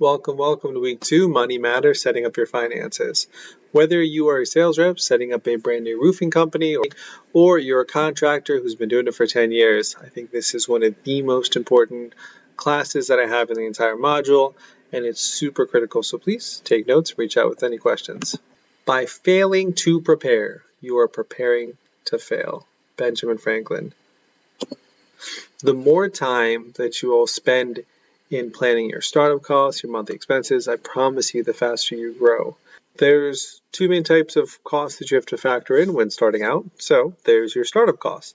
Welcome to week 2, Money Matters, setting up your finances. Whether you are a sales rep setting up a brand new roofing company or you're a contractor who's been doing it for 10 years, I think this is one of the most important classes that I have in the entire module, and it's super critical. So please take notes, reach out with any questions. By failing to prepare, you are preparing to fail. Benjamin Franklin. The more time that you all spend in planning your startup costs, your monthly expenses, I promise you the faster you grow. There's two main types of costs that you have to factor in when starting out. So there's your startup costs,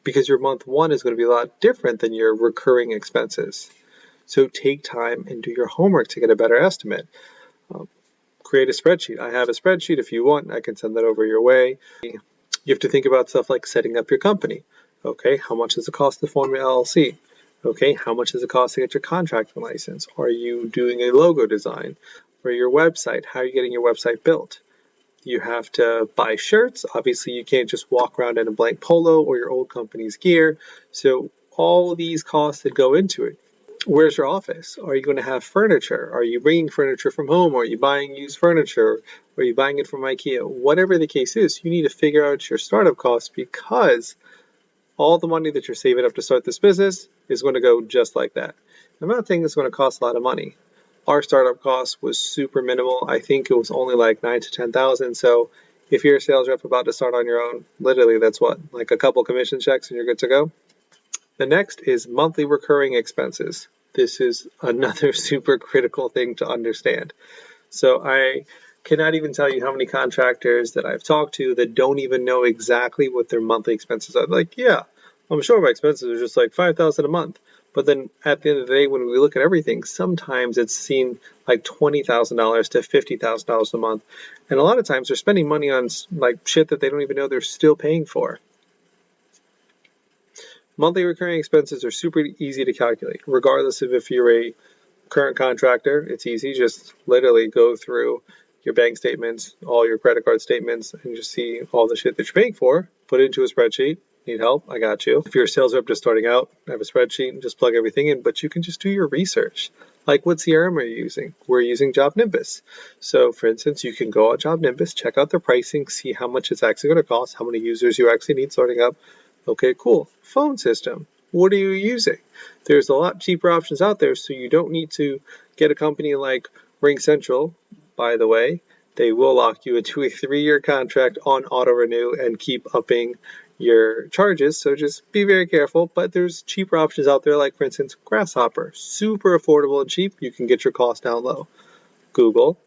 because your month one is going to be a lot different than your recurring expenses. So take time and do your homework to get a better estimate. Create a spreadsheet. I have a spreadsheet. If you want, I can send that over your way. You have to think about stuff like setting up your company. Okay, how much does it cost to form your LLC? Okay, how much does it cost to get your contracting license? Are you doing a logo design for your website? How are you getting your website built? You have to buy shirts. Obviously, you can't just walk around in a blank polo or your old company's gear. So all these costs that go into it. Where's your office? Are you going to have furniture? Are you bringing furniture from home? Are you buying used furniture? Are you buying it from IKEA? Whatever the case is, you need to figure out your startup costs, because all the money that you're saving up to start this business is going to go just like that. I'm not saying it's going to cost a lot of money. Our startup cost was super minimal. I think it was only like $9,000 to $10,000. So if you're a sales rep about to start on your own, literally that's what, like a couple commission checks and you're good to go. The next is monthly recurring expenses. This is another super critical thing to understand. So I cannot even tell you how many contractors that I've talked to that don't even know exactly what their monthly expenses are. Like, yeah, I'm sure my expenses are just like $5,000 a month. But then at the end of the day, when we look at everything, sometimes it's seen like $20,000 to $50,000 a month. And a lot of times they're spending money on like shit that they don't even know they're still paying for. Monthly recurring expenses are super easy to calculate, regardless of if you're a current contractor. It's easy. Just literally go through your bank statements, all your credit card statements, and just see all the shit that you're paying for. Put it into a spreadsheet. Need help? I got you. If you're a sales rep just starting out, have a spreadsheet and just plug everything in, but you can just do your research. Like, what CRM are you using? We're using JobNimbus. So for instance, you can go on JobNimbus, check out their pricing, see how much it's actually going to cost, how many users you actually need starting up. Okay, cool. Phone system. What are you using? There's a lot cheaper options out there, so you don't need to get a company like RingCentral. By the way, they will lock you into a 3-year contract on auto renew and keep upping your charges, so just be very careful. But there's cheaper options out there, like for instance Grasshopper. Super affordable and cheap. You can get your costs down low. Google.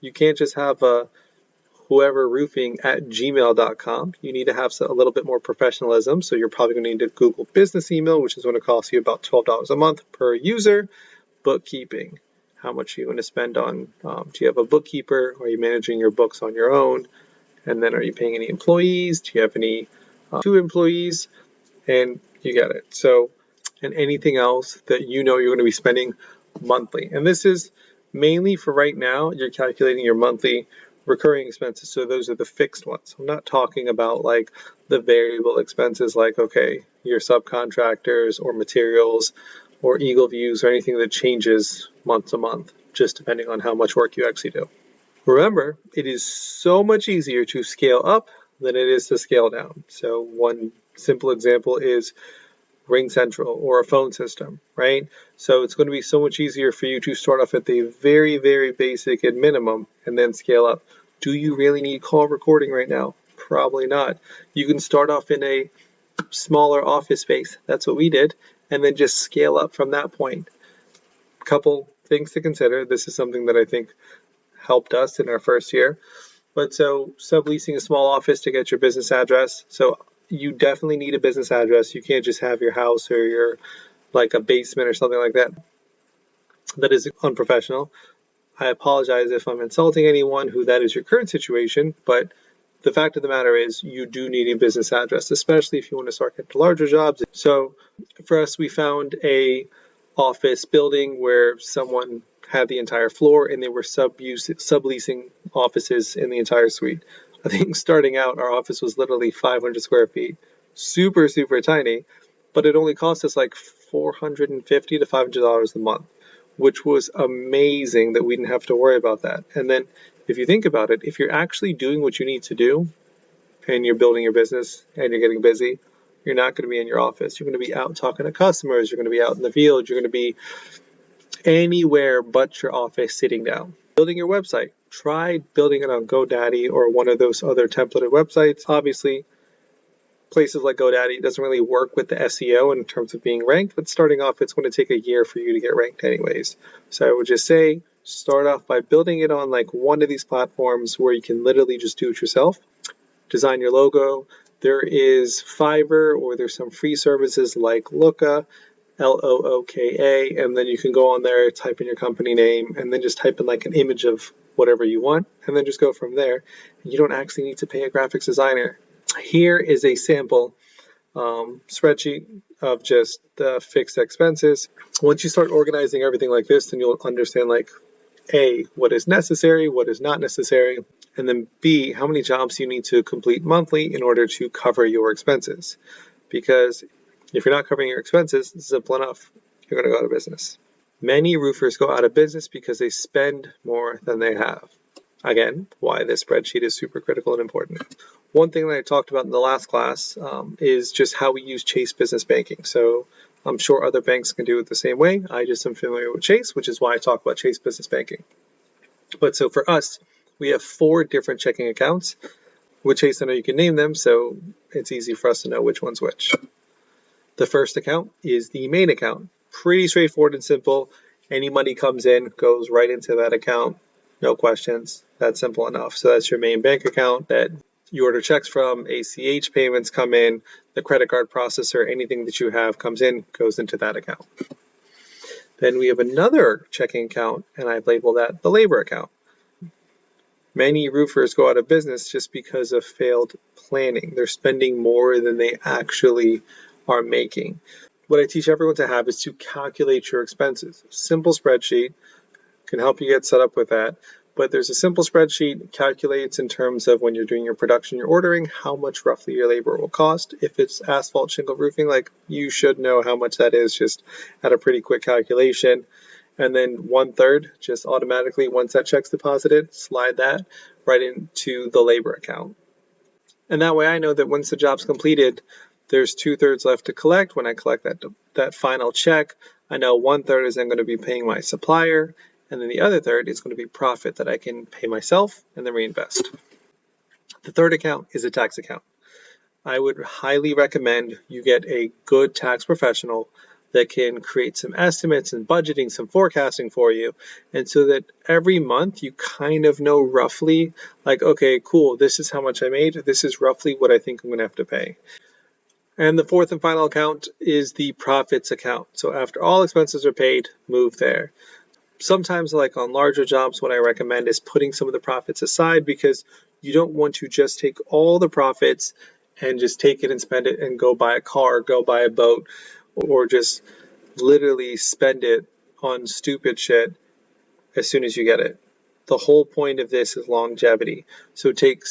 You can't just have a whoeverroofing@gmail.com. You need to have a little bit more professionalism, so you're probably going to need a Google Business email, which is going to cost you about $12 a month per user. Bookkeeping. How much are you going to spend on, do you have a bookkeeper? Are you managing your books on your own? And then are you paying any employees? Do you have any 2 employees? And you get it. So, and anything else that you know you're going to be spending monthly. And this is mainly for right now, you're calculating your monthly recurring expenses. So those are the fixed ones. I'm not talking about like the variable expenses, like, okay, your subcontractors or materials or Eagle Views or anything that changes month to month, just depending on how much work you actually do. Remember, it is so much easier to scale up than it is to scale down. So one simple example is RingCentral or a phone system, right? So it's going to be so much easier for you to start off at the very, very basic and minimum and then scale up. Do you really need call recording right now? Probably not. You can start off in a smaller office space. That's what we did. And then just scale up from that point. Couple things to consider. This is something that I think helped us in our first year. But so subleasing a small office to get your business address. So you definitely need a business address. You can't just have your house or your like a basement or something like that. That is unprofessional. I apologize if I'm insulting anyone who that is your current situation, but the fact of the matter is you do need a business address, especially if you want to start getting larger jobs. So for us, we found a office building where someone had the entire floor and they were subleasing offices in the entire suite. I think starting out, our office was literally 500 square feet, super, super tiny, but it only cost us like $450 to $500 a month. which was amazing that we didn't have to worry about that. And then if you think about it, if you're actually doing what you need to do and you're building your business and you're getting busy, you're not going to be in your office. You're going to be out talking to customers. You're going to be out in the field. You're going to be anywhere but your office sitting down. Building your website. Try building it on GoDaddy or one of those other templated websites. Obviously, places like GoDaddy doesn't really work with the SEO in terms of being ranked, but starting off, it's going to take a year for you to get ranked anyways. So I would just say, start off by building it on like one of these platforms where you can literally just do it yourself. Design your logo. There is Fiverr, or there's some free services like Looka, Looka, and then you can go on there, type in your company name, and then just type in like an image of whatever you want, and then just go from there. You don't actually need to pay a graphics designer. Here is a sample spreadsheet of just the fixed expenses. Once you start organizing everything like this, then you'll understand like A, what is necessary, what is not necessary, and then B, how many jobs you need to complete monthly in order to cover your expenses. Because if you're not covering your expenses, it's simple enough, you're going to go out of business. Many roofers go out of business because they spend more than they have. Again, why this spreadsheet is super critical and important. One thing that I talked about in the last class is just how we use Chase Business Banking. So I'm sure other banks can do it the same way. I just am familiar with Chase, which is why I talk about Chase Business Banking. But so for us, we have 4 different checking accounts. With Chase, I know you can name them, so it's easy for us to know which one's which. The first account is the main account. Pretty straightforward and simple. Any money comes in, goes right into that account. No questions. That's simple enough. So that's your main bank account that you order checks from, ACH payments come in, the credit card processor, anything that you have comes in, goes into that account. Then we have another checking account, and I've labeled that the labor account. Many roofers go out of business just because of failed planning. They're spending more than they actually are making. What I teach everyone to have is to calculate your expenses. Simple spreadsheet can help you get set up with that. But there's a simple spreadsheet, calculates in terms of when you're doing your production, you're ordering, how much roughly your labor will cost. If it's asphalt shingle roofing, like you should know how much that is just at a pretty quick calculation. And then 1/3, just automatically, once that check's deposited, slide that right into the labor account. And that way I know that once the job's completed, there's 2/3 left to collect. When I collect that final check, I know 1/3 is then going to be paying my supplier, and then the other third is going to be profit that I can pay myself and then reinvest. The third account is a tax account. I would highly recommend you get a good tax professional that can create some estimates and budgeting, some forecasting for you, and so that every month you kind of know roughly, like, okay, cool, this is how much I made, this is roughly what I think I'm going to have to pay. And the fourth and final account is the profits account. So after all expenses are paid, move there. Sometimes, like on larger jobs, what I recommend is putting some of the profits aside, because you don't want to just take all the profits and just take it and spend it and go buy a car, go buy a boat, or just literally spend it on stupid shit as soon as you get it. The whole point of this is longevity. So take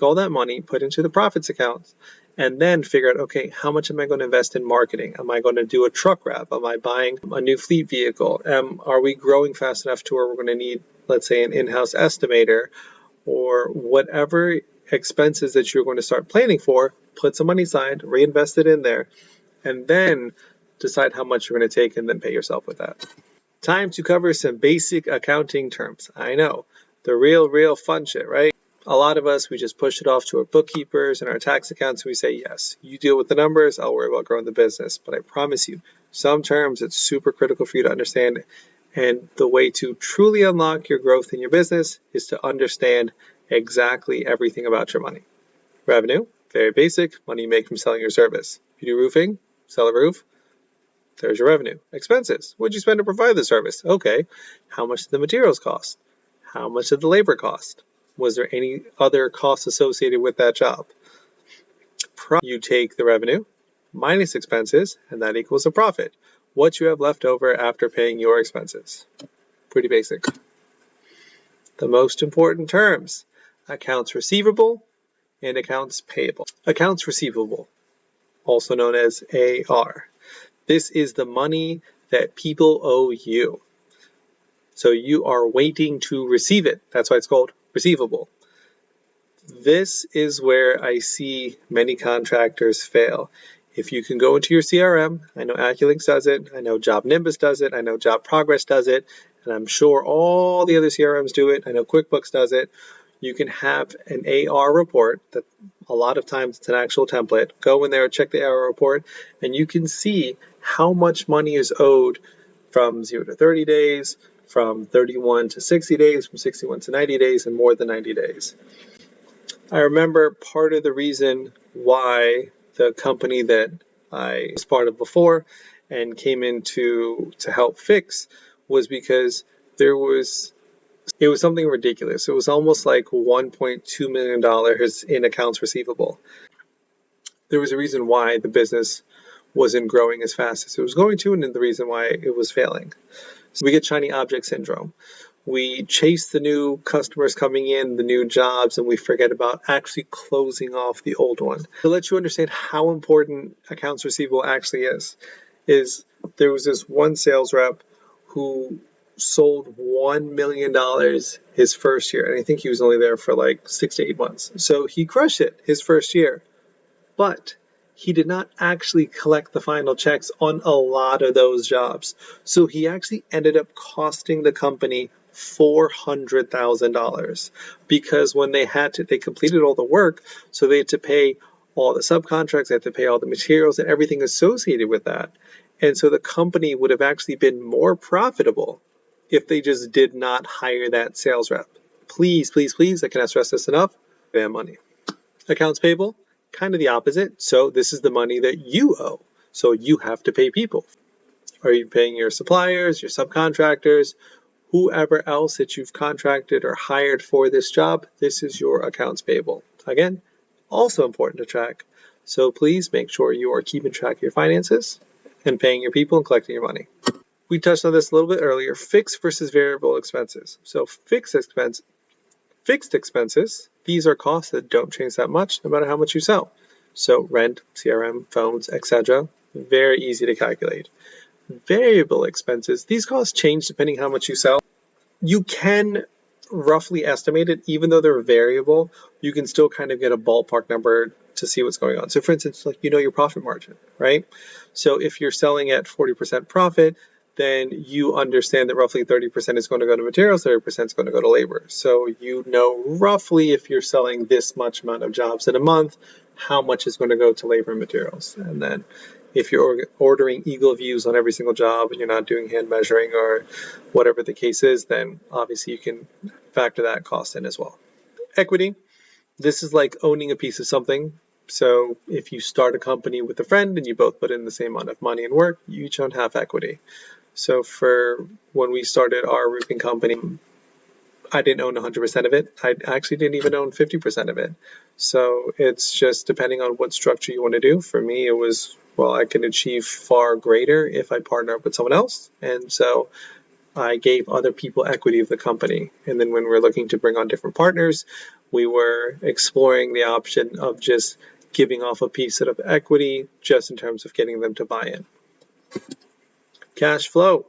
all that money, put into the profits accounts, and then figure out, okay, how much am I going to invest in marketing? Am I going to do a truck wrap? Am I buying a new fleet vehicle? Are we growing fast enough to where we're going to need, let's say, an in-house estimator, or whatever expenses that you're going to start planning for? Put some money aside, reinvest it in there, and then decide how much you're going to take and then pay yourself with that. Time to cover some basic accounting terms. I know, the real fun shit, right? A lot of us, we just push it off to our bookkeepers and our tax accountants. We say, yes, you deal with the numbers, I'll worry about growing the business. But I promise you, some terms it's super critical for you to understand. And the way to truly unlock your growth in your business is to understand exactly everything about your money. Revenue, very basic, money you make from selling your service. If you do roofing, sell a roof, there's your revenue. Expenses, what'd you spend to provide the service? Okay, how much did the materials cost? How much did the labor cost? Was there any other costs associated with that job? You take the revenue minus expenses, and that equals a profit. What you have left over after paying your expenses. Pretty basic. The most important terms: accounts receivable and accounts payable. Accounts receivable, also known as AR. This is the money that people owe you. So you are waiting to receive it. That's why it's called receivable. This is where I see many contractors fail. If you can go into your CRM, I know AccuLynx does it, I know JobNimbus does it, I know Job Progress does it, and I'm sure all the other CRMs do it. I know QuickBooks does it. You can have an AR report that a lot of times it's an actual template. Go in there, check the AR report, and you can see how much money is owed from 0 to 30 days, from 31 to 60 days, from 61 to 90 days, and more than 90 days. I remember part of the reason why the company that I was part of before and came in to help fix was because it was something ridiculous. It was almost like $1.2 million in accounts receivable. There was a reason why the business wasn't growing as fast as it was going to, and the reason why it was failing. So we get shiny object syndrome. We chase the new customers coming in, the new jobs, and we forget about actually closing off the old one. To let you understand how important accounts receivable actually is there was this one sales rep who sold $1 million his first year, and I think he was only there for like 6 to 8 months. So he crushed it his first year, but he did not actually collect the final checks on a lot of those jobs. So he actually ended up costing the company $400,000 because when they completed all the work, so they had to pay all the subcontracts, they had to pay all the materials and everything associated with that. And so the company would have actually been more profitable if they just did not hire that sales rep. Please, please, please, I cannot stress this enough, pay money. Accounts payable, kind of the opposite. So this is the money that you owe. So you have to pay people. Are you paying your suppliers, your subcontractors, whoever else that you've contracted or hired for this job? This is your accounts payable. Again, also important to track. So please make sure you are keeping track of your finances and paying your people and collecting your money. We touched on this a little bit earlier, fixed versus variable expenses. So fixed expenses, these are costs that don't change that much no matter how much you sell. So rent, CRM, phones, etc. Very easy to calculate. Variable expenses, these costs change depending how much you sell. You can roughly estimate it, even though they're variable, you can still kind of get a ballpark number to see what's going on. So for instance, like your profit margin, right? So if you're selling at 40% profit, then you understand that roughly 30% is going to go to materials, 30% is going to go to labor. So you know roughly if you're selling this much amount of jobs in a month, how much is going to go to labor and materials. And then if you're ordering eagle views on every single job and you're not doing hand measuring or whatever the case is, then obviously you can factor that cost in as well. Equity, this is like owning a piece of something. So if you start a company with a friend and you both put in the same amount of money and work, you each own half equity. So for when we started our roofing company, I didn't own 100% of it. I actually didn't even own 50% of it. So it's just depending on what structure you want to do. For me, it was, well, I can achieve far greater if I partner up with someone else. And so I gave other people equity of the company. And then when we're looking to bring on different partners, we were exploring the option of just giving off a piece of equity just in terms of getting them to buy in. Cash flow.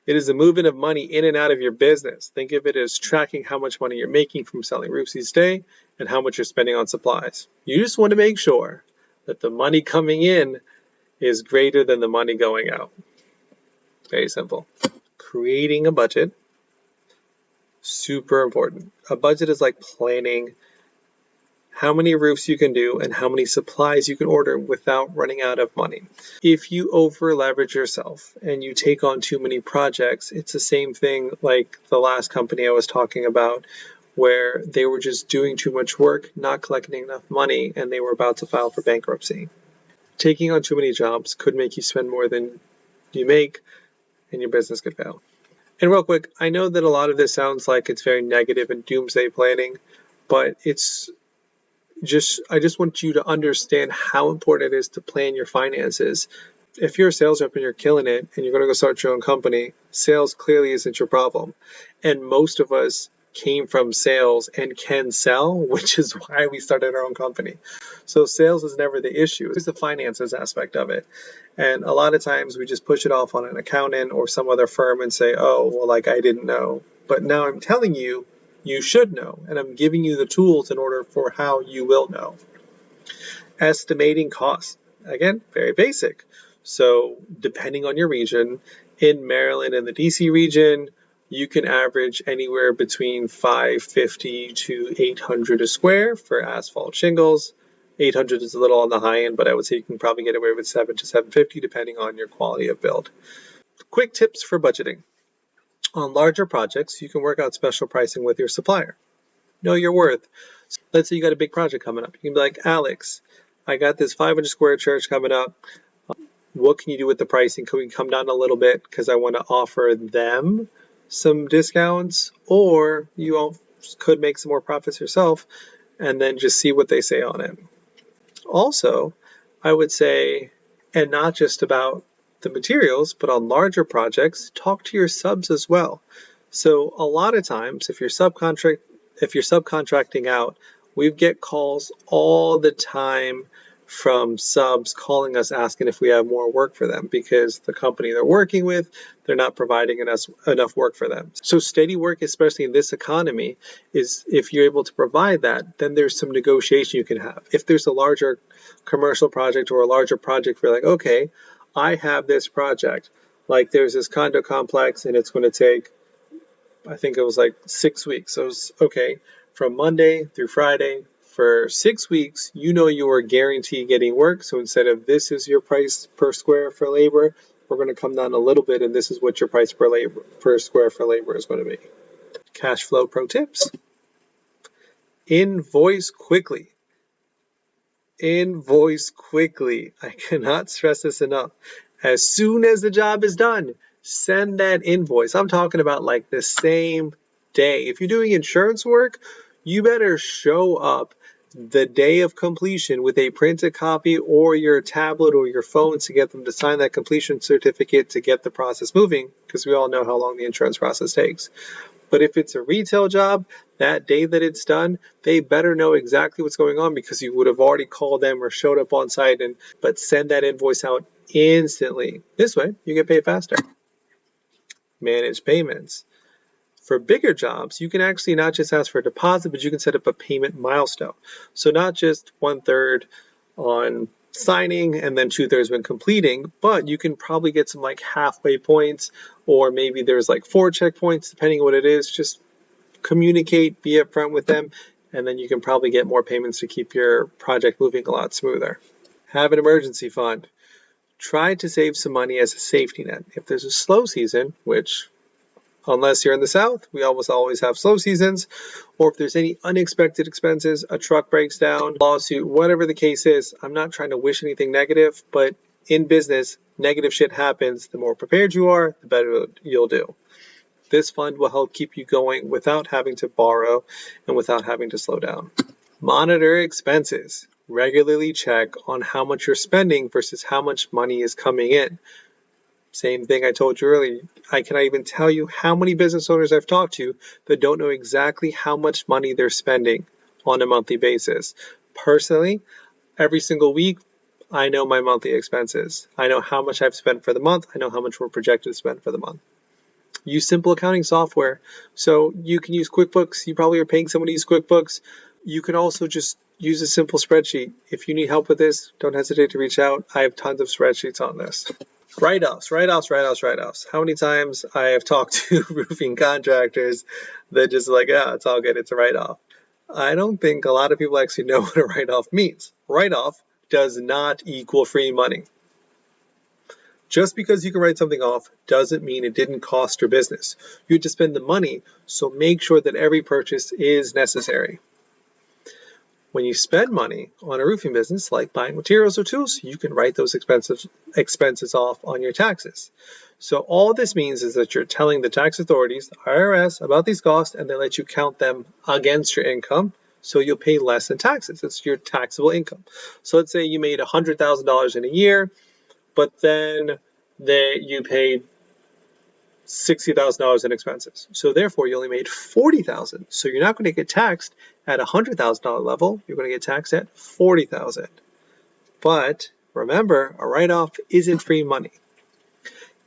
It is the movement of money in and out of your business. Think of it as tracking how much money you're making from selling roofs each day and how much you're spending on supplies. You just want to make sure that the money coming in is greater than the money going out. Very simple. Creating a budget, super important. A budget is like planning how many roofs you can do and how many supplies you can order without running out of money. If you over leverage yourself and you take on too many projects, it's the same thing like the last company I was talking about, where they were just doing too much work, not collecting enough money, and they were about to file for bankruptcy. Taking on too many jobs could make you spend more than you make, and your business could fail. And real quick, I know that a lot of this sounds like it's very negative and doomsday planning, but I just want you to understand how important it is to plan your finances. If you're a sales rep and you're killing it and you're going to go start your own company, sales clearly isn't your problem. And most of us came from sales and can sell, which is why we started our own company. So sales is never the issue. It's the finances aspect of it. And a lot of times we just push it off on an accountant or some other firm and say, oh, well, like I didn't know. But now I'm telling you, you should know. And I'm giving you the tools in order for how you will know. Estimating costs. Again, very basic. So depending on your region, in Maryland and the DC region, you can average anywhere between $550 to $800 a square for asphalt shingles. 800 is a little on the high end, but I would say you can probably get away with $700 to $750 depending on your quality of build. Quick tips for budgeting. On larger projects, you can work out special pricing with your supplier. Know your worth. Let's say you got a big project coming up. You can be like, Alex, I got this 500 square church coming up. What can you do with the pricing? Can we come down a little bit because I want to offer them some discounts? Or you all could make some more profits yourself and then just see what they say on it. Also, I would say, and not just about the materials, but on larger projects, talk to your subs as well. So a lot of times, if you're subcontracting out, we get calls all the time from subs calling us asking if we have more work for them because the company they're working with, they're not providing enough work for them. So steady work, especially in this economy, is if you're able to provide that, then there's some negotiation you can have. If there's a larger commercial project or a larger project, we're like, okay, I have this project. Like there's this condo complex and it's going to take, I think it was like 6 weeks. So it was, okay, from Monday through Friday, for 6 weeks, you know you are guaranteed getting work. So instead of this is your price per square for labor, we're going to come down a little bit and this is what your price per square for labor is going to be. Cash flow pro tips. Invoice quickly. Invoice quickly. I cannot stress this enough. As soon as the job is done, send that invoice. I'm talking about like the same day. If you're doing insurance work, you better show up the day of completion with a printed copy or your tablet or your phone to get them to sign that completion certificate to get the process moving, because we all know how long the insurance process takes. But if it's a retail job, that day that it's done, they better know exactly what's going on because you would have already called them or showed up on site, but send that invoice out instantly. This way, you get paid faster. Manage payments. For bigger jobs, you can actually not just ask for a deposit, but you can set up a payment milestone. So not just 1/3 on signing and then 2/3 when completing, but you can probably get some like halfway points, or maybe there's like 4 checkpoints, depending on what it is. Just communicate, be upfront with them, and then you can probably get more payments to keep your project moving a lot smoother. Have an emergency fund. Try to save some money as a safety net. If there's a slow season, which unless you're in the South, we almost always have slow seasons, or if there's any unexpected expenses, a truck breaks down, lawsuit, whatever the case is. I'm not trying to wish anything negative, but in business, negative shit happens. The more prepared you are, the better you'll do. This fund will help keep you going without having to borrow and without having to slow down. Monitor expenses. Regularly check on how much you're spending versus how much money is coming in. Same thing I told you earlier. I cannot even tell you how many business owners I've talked to that don't know exactly how much money they're spending on a monthly basis. Personally, every single week, I know my monthly expenses. I know how much I've spent for the month. I know how much we're projected to spend for the month. Use simple accounting software. So you can use QuickBooks. You probably are paying someone to use QuickBooks. You can also just use a simple spreadsheet. If you need help with this, don't hesitate to reach out. I have tons of spreadsheets on this. Write-offs. How many times I have talked to roofing contractors that just like, yeah, it's all good, it's a write-off. I don't think a lot of people actually know what a write-off means. Write-off does not equal free money. Just because you can write something off doesn't mean it didn't cost your business. You had to spend the money, so make sure that every purchase is necessary. When you spend money on a roofing business, like buying materials or tools, you can write those expenses off on your taxes. So all this means is that you're telling the tax authorities, the IRS, about these costs, and they let you count them against your income, so you'll pay less in taxes. It's your taxable income. So let's say you made $100,000 in a year, but then you paid $60,000 in expenses. So therefore, you only made $40,000. So you're not going to get taxed at a $100,000 level. You're going to get taxed at $40,000. But remember, a write-off isn't free money.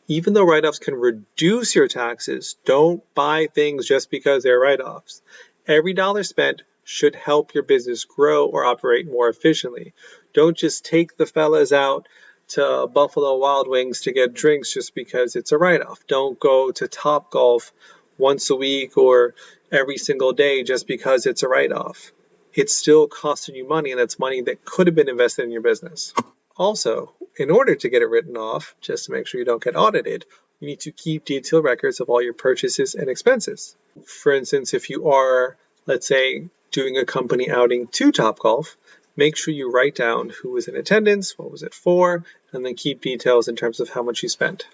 Even though write-offs can reduce your taxes, don't buy things just because they're write-offs. Every dollar spent should help your business grow or operate more efficiently. Don't just take the fellas out to Buffalo Wild Wings to get drinks just because it's a write-off. Don't go to Topgolf once a week or every single day just because it's a write-off. It's still costing you money, and that's money that could have been invested in your business. Also, in order to get it written off, just to make sure you don't get audited, you need to keep detailed records of all your purchases and expenses. For instance, if you are, let's say, doing a company outing to Topgolf, make sure you write down who was in attendance, what was it for, and then keep details in terms of how much you spent.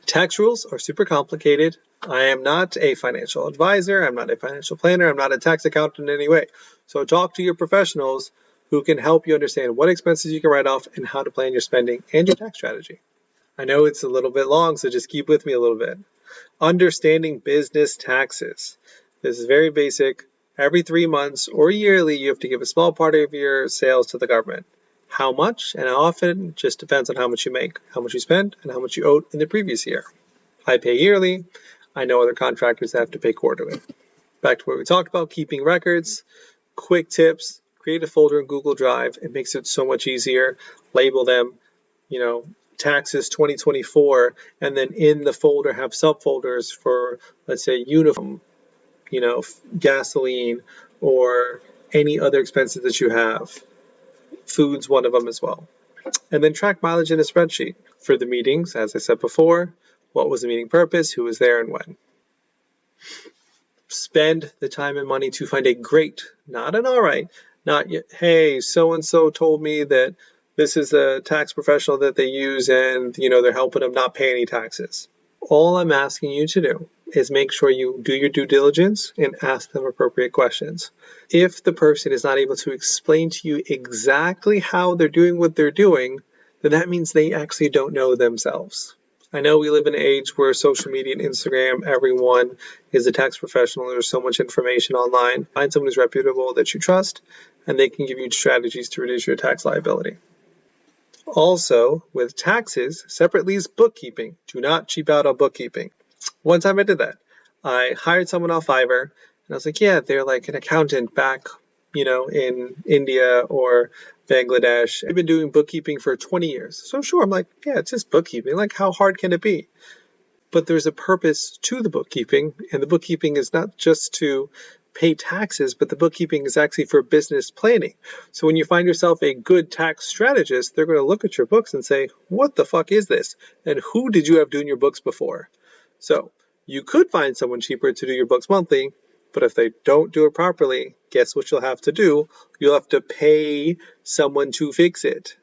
Tax rules are super complicated. I am not a financial advisor. I'm not a financial planner. I'm not a tax accountant in any way. So talk to your professionals who can help you understand what expenses you can write off and how to plan your spending and your tax strategy. I know it's a little bit long, so just keep with me a little bit. Understanding business taxes. This is very basic. Every 3 months or yearly, you have to give a small part of your sales to the government. How much and how often just depends on how much you make, how much you spend, and how much you owed in the previous year. I pay yearly. I know other contractors that have to pay quarterly. Back to what we talked about, keeping records. Quick tips. Create a folder in Google Drive. It makes it so much easier. Label them, taxes 2024, and then in the folder have subfolders for, let's say, uniform, gasoline, or any other expenses that you have. Food's one of them as well. And then track mileage in a spreadsheet. For the meetings, as I said before, what was the meeting purpose, who was there, and when. Spend the time and money to find a great, not an all right, not, hey, so-and-so told me that this is a tax professional that they use and, they're helping them not pay any taxes. All I'm asking you to do is make sure you do your due diligence and ask them appropriate questions. If the person is not able to explain to you exactly how they're doing what they're doing, then that means they actually don't know themselves. I know we live in an age where social media and Instagram, everyone is a tax professional. There's so much information online. Find someone who's reputable that you trust, and they can give you strategies to reduce your tax liability. Also, with taxes, separately is bookkeeping. Do not cheap out on bookkeeping. One time I did that. I hired someone off Fiverr, and I was like, yeah, they're like an accountant back, in India or Bangladesh. I've been doing bookkeeping for 20 years. So sure, I'm like, yeah, it's just bookkeeping. Like, how hard can it be? But there's a purpose to the bookkeeping, and the bookkeeping is not just to pay taxes, but the bookkeeping is actually for business planning. So when you find yourself a good tax strategist, they're going to look at your books and say, what the fuck is this? And who did you have doing your books before? So you could find someone cheaper to do your books monthly, but if they don't do it properly, guess what you'll have to do? You'll have to pay someone to fix it.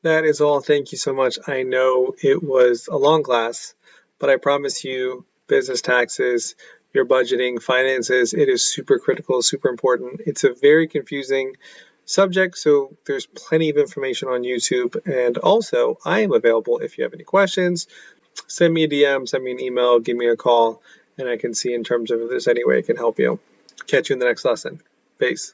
That is all. Thank you so much. I know it was a long class, but I promise you, business taxes, your budgeting, finances, it is super critical, super important. It's a very confusing subject, so there's plenty of information on YouTube. And also, I am available if you have any questions. Send me a DM, send me an email, give me a call, and I can see in terms of if there's any way I can help you. Catch you in the next lesson. Peace.